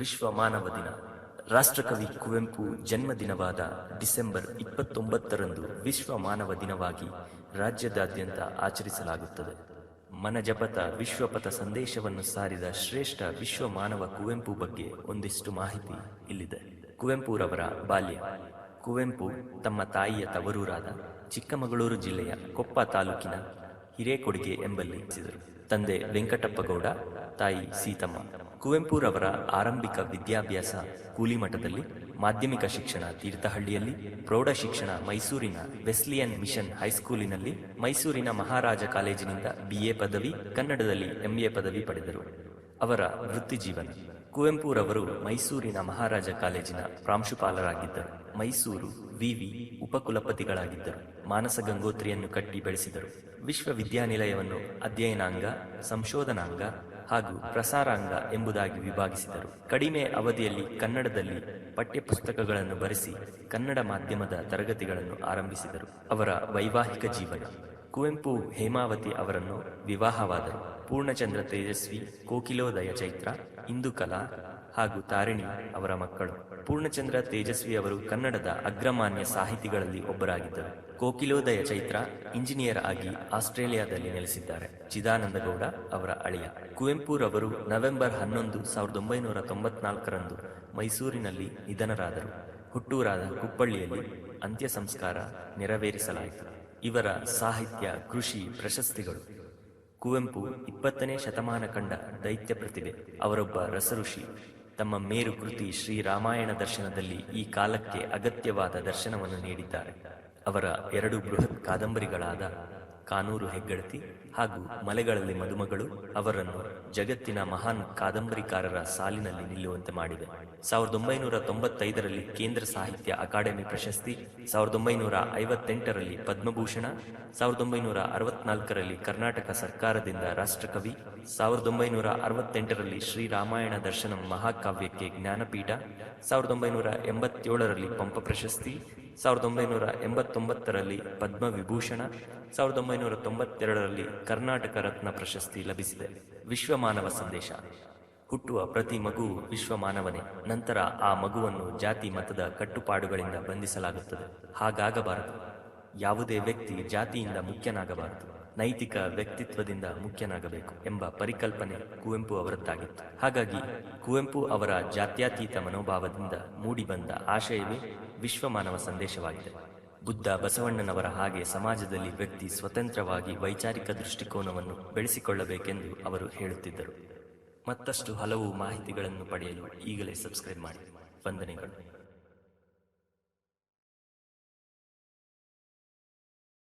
ವಿಶ್ವ ಮಾನವ ದಿನ. ರಾಷ್ಟ್ರಕವಿ ಕುವೆಂಪು ಜನ್ಮದಿನವಾದ ಡಿಸೆಂಬರ್ 29ರಂದು ವಿಶ್ವ ಮಾನವ ದಿನವಾಗಿ ರಾಜ್ಯದಾದ್ಯಂತ ಆಚರಿಸಲಾಗುತ್ತದೆ. ಮನಜಪತ ವಿಶ್ವಪಥ ಸಂದೇಶವನ್ನು ಸಾರಿದ ಶ್ರೇಷ್ಠ ವಿಶ್ವ ಮಾನವ ಕುವೆಂಪು ಬಗ್ಗೆ ಒಂದಿಷ್ಟು ಮಾಹಿತಿ ಇಲ್ಲಿದೆ. ಕುವೆಂಪುರವರ ಬಾಲ್ಯ. ಕುವೆಂಪು ತಮ್ಮ ತಾಯಿಯ ತವರೂರಾದ ಚಿಕ್ಕಮಗಳೂರು ಜಿಲ್ಲೆಯ ಕೊಪ್ಪ ತಾಲೂಕಿನ ಹಿರೇಕೊಡಿಗೆ ಎಂಬಲ್ಲಿ ಜನಿಸಿದರು. ತಂದೆ ವೆಂಕಟಪ್ಪಗೌಡ, ತಾಯಿ ಸೀತಮ್ಮ. ಕುವೆಂಪುರವರ ಆರಂಭಿಕ ವಿದ್ಯಾಭ್ಯಾಸ ಕೂಲಿಮಠದಲ್ಲಿ, ಮಾಧ್ಯಮಿಕ ಶಿಕ್ಷಣ ತೀರ್ಥಹಳ್ಳಿಯಲ್ಲಿ, ಪ್ರೌಢ ಶಿಕ್ಷಣ ಮೈಸೂರಿನ ವೆಸ್ಲಿಯನ್ ಮಿಷನ್ ಹೈಸ್ಕೂಲಿನಲ್ಲಿ, ಮೈಸೂರಿನ ಮಹಾರಾಜ ಕಾಲೇಜಿನಿಂದ BA ಪದವಿ, ಕನ್ನಡದಲ್ಲಿ MA ಪದವಿ ಪಡೆದರು. ಅವರ ವೃತ್ತಿ ಜೀವನ. ಕುವೆಂಪುರವರು ಮೈಸೂರಿನ ಮಹಾರಾಜ ಕಾಲೇಜಿನ ಪ್ರಾಂಶುಪಾಲರಾಗಿದ್ದರು. ಮೈಸೂರು ವಿವಿ ಉಪಕುಲಪತಿಗಳಾಗಿದ್ದರು. ಮಾನಸ ಗಂಗೋತ್ರಿಯನ್ನು ಕಟ್ಟಿ ಬೆಳೆಸಿದರು. ವಿಶ್ವವಿದ್ಯಾನಿಲಯವನ್ನು ಅಧ್ಯಯನಾಂಗ, ಸಂಶೋಧನಾಂಗ ಹಾಗೂ ಪ್ರಸಾರಾಂಗ ಎಂಬುದಾಗಿ ವಿಭಾಗಿಸಿದರು. ಕಡಿಮೆ ಅವಧಿಯಲ್ಲಿ ಕನ್ನಡದಲ್ಲಿ ಪಠ್ಯಪುಸ್ತಕಗಳನ್ನು ಬರೆಸಿ ಕನ್ನಡ ಮಾಧ್ಯಮದ ತರಗತಿಗಳನ್ನು ಆರಂಭಿಸಿದರು. ಅವರ ವೈವಾಹಿಕ ಜೀವನ. ಕುವೆಂಪು ಹೇಮಾವತಿ ಅವರನ್ನು ವಿವಾಹವಾದರು. ಪೂರ್ಣಚಂದ್ರ ತೇಜಸ್ವಿ, ಕೋಕಿಲೋದಯ ಚೈತ್ರ, ಇಂದುಕಲಾ ಹಾಗೂ ತಾರಿಣಿ ಅವರ ಮಕ್ಕಳು. ಪೂರ್ಣಚಂದ್ರ ತೇಜಸ್ವಿ ಅವರು ಕನ್ನಡದ ಅಗ್ರಮಾನ್ಯ ಸಾಹಿತಿಗಳಲ್ಲಿ ಒಬ್ಬರಾಗಿದ್ದರು. ಕೋಕಿಲೋದಯ ಚೈತ್ರ ಇಂಜಿನಿಯರ್ ಆಗಿ ಆಸ್ಟ್ರೇಲಿಯಾದಲ್ಲಿ ನೆಲೆಸಿದ್ದಾರೆ. ಚಿದಾನಂದಗೌಡ ಅವರ ಅಳಿಯ. ಕುವೆಂಪುರವರು ನವೆಂಬರ್ 11, 1994ರಂದು ಮೈಸೂರಿನಲ್ಲಿ ನಿಧನರಾದರು. ಹುಟ್ಟೂರಾದ ಕುಪ್ಪಳ್ಳಿಯಲ್ಲಿ ಅಂತ್ಯ ಸಂಸ್ಕಾರ ನೆರವೇರಿಸಲಾಯಿತು. ಇವರ ಸಾಹಿತ್ಯ, ಕೃಷಿ ಪ್ರಶಸ್ತಿಗಳು. ಕುವೆಂಪು 20ನೇ ಶತಮಾನ ಕಂಡ ದೈತ್ಯ ಪ್ರತಿಭೆ. ಅವರೊಬ್ಬ ರಸಋಷಿ. ತಮ್ಮ ಮೇರು ಕೃತಿ ಶ್ರೀ ರಾಮಾಯಣ ದರ್ಶನದಲ್ಲಿ ಈ ಕಾಲಕ್ಕೆ ಅಗತ್ಯವಾದ ದರ್ಶನವನ್ನು ನೀಡಿದ್ದಾರೆ. ಅವರ 2 ಬೃಹತ್ ಕಾದಂಬರಿಗಳಾದ ಕಾನೂರು ಹೆಗ್ಗಡತಿ ಹಾಗೂ ಮಲೆಗಳಲ್ಲಿ ಮದುಮಗಳು ಅವರನ್ನು ಜಗತ್ತಿನ ಮಹಾನ್ ಕಾದಂಬರಿಕಾರರ ಸಾಲಿನಲ್ಲಿ ನಿಲ್ಲುವಂತೆ ಮಾಡಿದೆ. 1995ರಲ್ಲಿ ಕೇಂದ್ರ ಸಾಹಿತ್ಯ ಅಕಾಡೆಮಿ ಪ್ರಶಸ್ತಿ, 1958ರಲ್ಲಿ ಪದ್ಮಭೂಷಣ, 1964ರಲ್ಲಿ ಕರ್ನಾಟಕ ಸರ್ಕಾರದಿಂದ ರಾಷ್ಟ್ರಕವಿ, 1968ರಲ್ಲಿ ಶ್ರೀರಾಮಾಯಣ ದರ್ಶನಂ ಮಹಾಕಾವ್ಯಕ್ಕೆ ಜ್ಞಾನಪೀಠ, 1987ರಲ್ಲಿ ಪಂಪ ಪ್ರಶಸ್ತಿ, 1989ರಲ್ಲಿ ಪದ್ಮವಿಭೂಷಣ, 1992ರಲ್ಲಿ ಕರ್ನಾಟಕ ರತ್ನ ಪ್ರಶಸ್ತಿ ಲಭಿಸಿದೆ. ವಿಶ್ವಮಾನವ ಸಂದೇಶ. ಹುಟ್ಟುವ ಪ್ರತಿ ಮಗುವು ವಿಶ್ವಮಾನವನೇ. ನಂತರ ಆ ಮಗುವನ್ನು ಜಾತಿ ಮತದ ಕಟ್ಟುಪಾಡುಗಳಿಂದ ಬಂಧಿಸಲಾಗುತ್ತದೆ. ಹಾಗಾಗಬಾರದು. ಯಾವುದೇ ವ್ಯಕ್ತಿ ಜಾತಿಯಿಂದ ಮುಖ್ಯನಾಗಬಾರದು, ನೈತಿಕ ವ್ಯಕ್ತಿತ್ವದಿಂದ ಮುಖ್ಯನಾಗಬೇಕು ಎಂಬ ಪರಿಕಲ್ಪನೆ ಕುವೆಂಪು ಅವರದ್ದಾಗಿತ್ತು. ಹಾಗಾಗಿ ಕುವೆಂಪು ಅವರ ಜಾತ್ಯತೀತ ಮನೋಭಾವದಿಂದ ಮೂಡಿಬಂದ ಆಶಯವೇ ವಿಶ್ವಮಾನವ ಸಂದೇಶವಾಗಿದೆ. ಬುದ್ಧ ಬಸವಣ್ಣನವರ ಹಾಗೆ ಸಮಾಜದಲ್ಲಿ ವ್ಯಕ್ತಿ ಸ್ವತಂತ್ರವಾಗಿ ವೈಚಾರಿಕ ದೃಷ್ಟಿಕೋನವನ್ನು ಬೆಳೆಸಿಕೊಳ್ಳಬೇಕೆಂದು ಅವರು ಹೇಳುತ್ತಿದ್ದರು. ಮತ್ತಷ್ಟು ಹಲವು ಮಾಹಿತಿಗಳನ್ನು ಪಡೆಯಲು ಈಗಲೇ ಸಬ್ಸ್ಕ್ರೈಬ್ ಮಾಡಿ. ವಂದನೆಗಳು.